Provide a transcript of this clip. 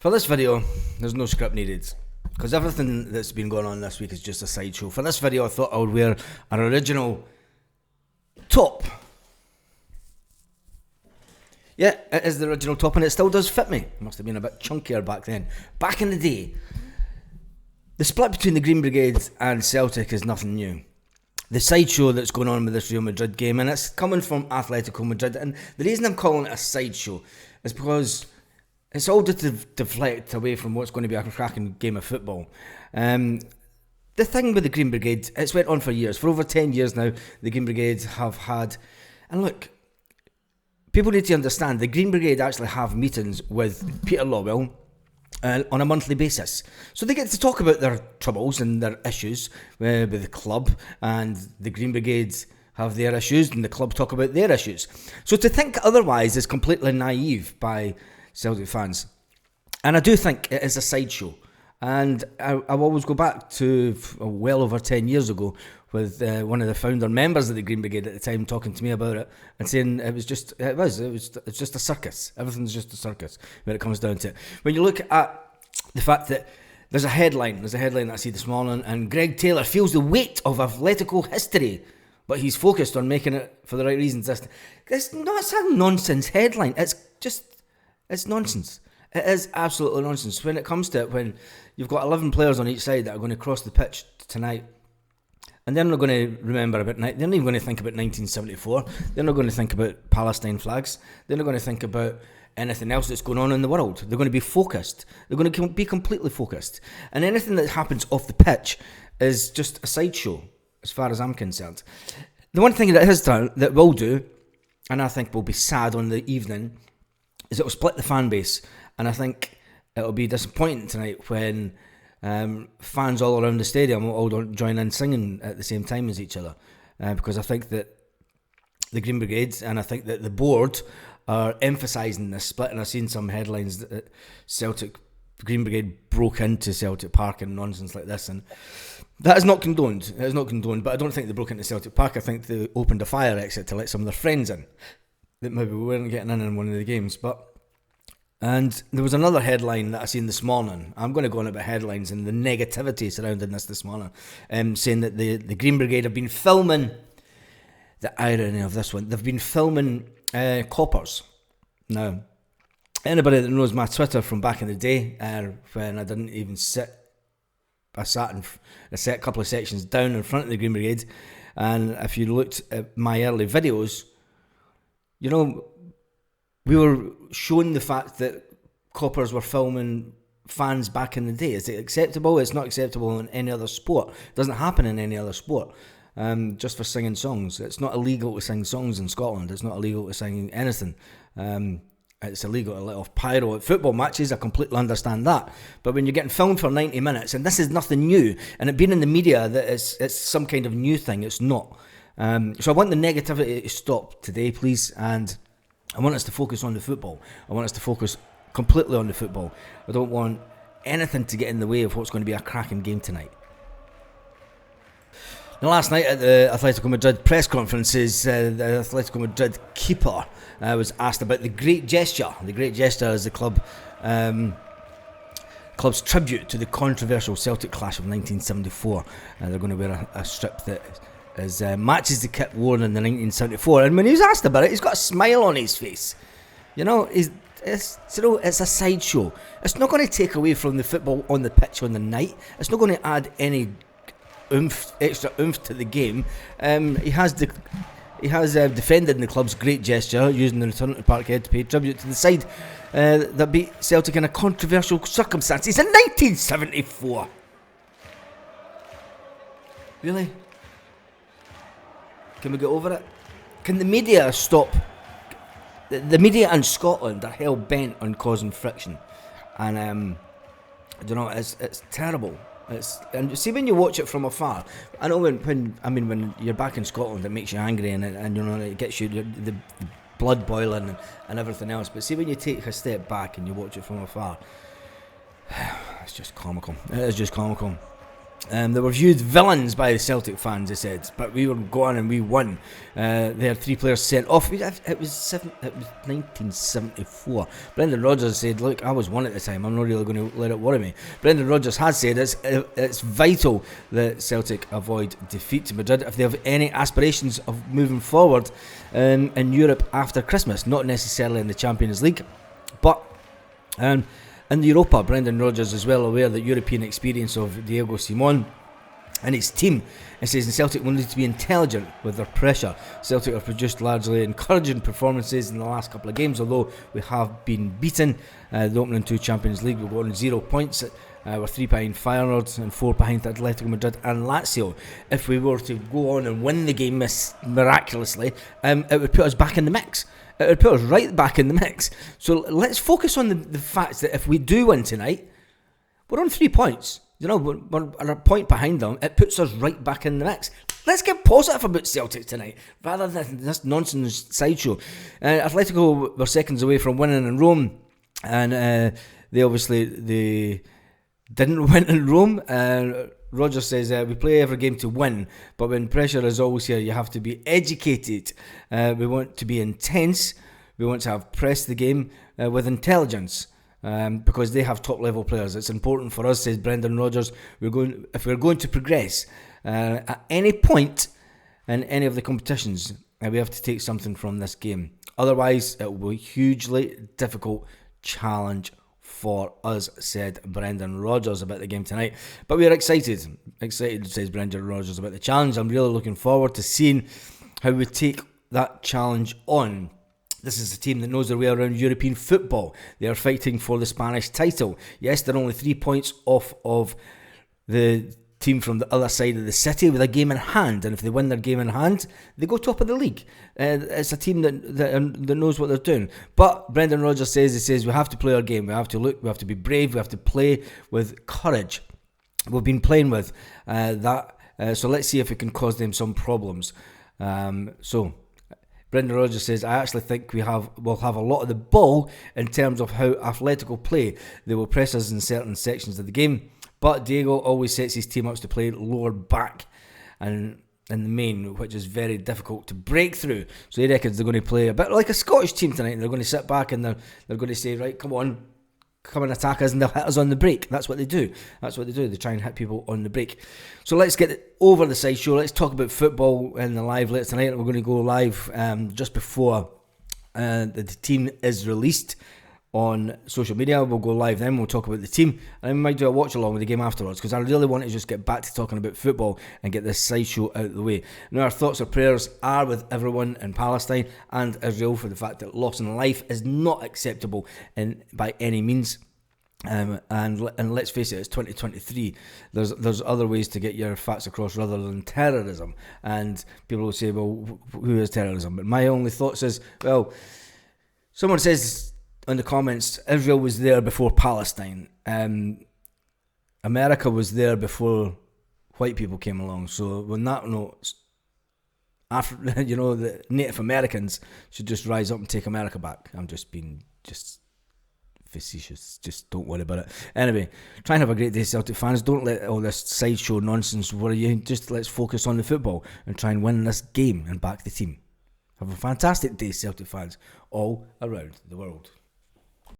For this video, there's no script needed, because everything that's been going on this week is just a sideshow. For this video, I thought I would wear an original top. Yeah, it is the original top, and it still does fit me. It must have been a bit chunkier back then. Back in the day, the split between the Green Brigade and Celtic is nothing new. The sideshow that's going on with this Real Madrid game, and it's coming from Atletico Madrid, and the reason I'm calling it a sideshow is because it's all just to deflect away from what's going to be a cracking game of football. The thing with the Green Brigade, it's went on for years. For over 10 years now, the Green Brigade have had... And look, people need to understand, the Green Brigade actually have meetings with Peter Lawwell on a monthly basis. So they get to talk about their troubles and their issues with the club, and the Green Brigade have their issues and the club talk about their issues. So to think otherwise is completely naive by Celtic fans. And I do think it is a sideshow. And I always go back to well over 10 years ago with one of the founder members of the Green Brigade at the time talking to me about it and saying it's just a circus. Everything's just a circus when it comes down to it. When you look at the fact that there's a headline that I see this morning, and Greg Taylor feels the weight of Atletico history, but he's focused on making it for the right reasons. It's a nonsense headline. It's nonsense. It is absolutely nonsense. When it comes to it, when you've got 11 players on each side that are going to cross the pitch tonight, and they're not going to remember about, they're not even going to think about 1974, they're not going to think about Palestine flags, they're not going to think about anything else that's going on in the world. They're going to be focused. They're going to be completely focused. And anything that happens off the pitch is just a sideshow, as far as I'm concerned. The one thing that it has done, that will do, and I think will be sad on the evening, is it will split the fan base. And I think it'll be disappointing tonight when fans all around the stadium all don't join in singing at the same time as each other. Because I think that the Green Brigade and I think that the board are emphasising this split. And I've seen some headlines that Celtic Green Brigade broke into Celtic Park and nonsense like this. And that is not condoned. It is not condoned. But I don't think they broke into Celtic Park. I think they opened a fire exit to let some of their friends in that maybe weren't getting in one of the games. And there was another headline that I seen this morning. I'm going to go on about headlines and the negativity surrounding this morning, saying that the Green Brigade have been filming, the irony of this one, they've been filming coppers. Now, anybody that knows my Twitter from back in the day, when I didn't even sit, I sat a couple of sections down in front of the Green Brigade, and if you looked at my early videos, you know, we were showing the fact that coppers were filming fans back in the day. Is it acceptable? It's not acceptable in any other sport. It doesn't happen in any other sport. Just for singing songs. It's not illegal to sing songs in Scotland. It's not illegal to sing anything. It's illegal to let off pyro at football matches. I completely understand that. But when you're getting filmed for 90 minutes, and this is nothing new, and it being in the media that it's some kind of new thing, it's not. So I want the negativity to stop today, please, and I want us to focus on the football. I want us to focus completely on the football. I don't want anything to get in the way of what's going to be a cracking game tonight. Now, last night at the Atletico Madrid press conferences, the Atletico Madrid keeper was asked about the great gesture. The great gesture is the club's tribute to the controversial Celtic clash of 1974. They're going to wear a strip that matches the kit worn in the 1974, and when he was asked about it, he's got a smile on his face. You know, it's a sideshow. It's not going to take away from the football on the pitch on the night. It's not going to add any extra oomph to the game. He has defended the club's great gesture, using the return to Parkhead to pay tribute to the side that beat Celtic in a controversial circumstances in 1974. Really? Can we get over it? Can the media stop? The media in Scotland are hell bent on causing friction, and I don't know. It's terrible. And see, when you watch it from afar, I know when you're back in Scotland, it makes you angry, and you know, it gets you the blood boiling and everything else. But see, when you take a step back and you watch it from afar, it's just comical. It is just comical. They were viewed villains by the Celtic fans, they said, but we were going and we won. They had 3 players sent off. It was 1974. Brendan Rodgers said, look, I was 1 at the time, I'm not really going to let it worry me. Brendan Rodgers has said it's vital that Celtic avoid defeat to Madrid if they have any aspirations of moving forward in Europe after Christmas, not necessarily in the Champions League, but in the Europa. Brendan Rodgers is well aware that European experience of Diego Simon and his team, and says Celtic will need to be intelligent with their pressure. Celtic have produced largely encouraging performances in the last couple of games, although we have been beaten. The opening 2 Champions League, we got on 0 points. We're 3 behind Feyenoord and 4 behind Atletico Madrid and Lazio. If we were to go on and win the game miraculously, it would put us back in the mix. It would put us right back in the mix. So let's focus on the fact that if we do win tonight, we're on 3 points. You know, we're a point behind them. It puts us right back in the mix. Let's get positive about Celtic tonight, rather than this nonsense sideshow. Atletico were seconds away from winning in Rome, and they didn't win in Rome. Rodgers says we play every game to win, but when pressure is always here, you have to be educated. We want to be intense. We want to have pressed the game with intelligence, because they have top level players. It's important for us, says Brendan Rodgers. If we're going to progress at any point in any of the competitions, we have to take something from this game. Otherwise, it will be a hugely difficult challenge for us, said Brendan Rodgers about the game tonight. But we're excited, says Brendan Rodgers, about the challenge. I'm really looking forward to seeing how we take that challenge on. This is a team that knows their way around European football. They are fighting for the Spanish title. Yes, they're only 3 points off of the team from the other side of the city with a game in hand, and if they win their game in hand, they go top of the league. It's a team that knows what they're doing. But Brendan Rodgers says we have to play our game. We have to look. We have to be brave. We have to play with courage. We've been playing with that, so let's see if we can cause them some problems. Brendan Rodgers says, I actually think we'll have a lot of the ball in terms of how Atletico play. They will press us in certain sections of the game, but Diego always sets his team up to play lower back and in the main, which is very difficult to break through. So he reckons they're going to play a bit like a Scottish team tonight, and they're going to sit back and they're going to say, right, come and attack us, and they'll hit us on the break. That's what they do. They try and hit people on the break. So let's get over the sideshow. Let's talk about football in the live later tonight. We're going to go live just before the team is released on social media. We'll go live then. We'll talk about the team, and we might do a watch along with the game afterwards, because I really want to just get back to talking about football and get this sideshow out of the way. Now, our thoughts or prayers are with everyone in Palestine and Israel for the fact that loss in life is not acceptable by any means. And let's face it, it's 2023. There's other ways to get your facts across rather than terrorism. And people will say, well, who is terrorism? But my only thoughts is, well, someone says in the comments, Israel was there before Palestine. America was there before white people came along. So when that note, after the Native Americans should just rise up and take America back. I'm just being facetious. Just don't worry about it. Anyway, try and have a great day, Celtic fans. Don't let all this sideshow nonsense worry you. Just let's focus on the football and try and win this game and back the team. Have a fantastic day, Celtic fans, all around the world.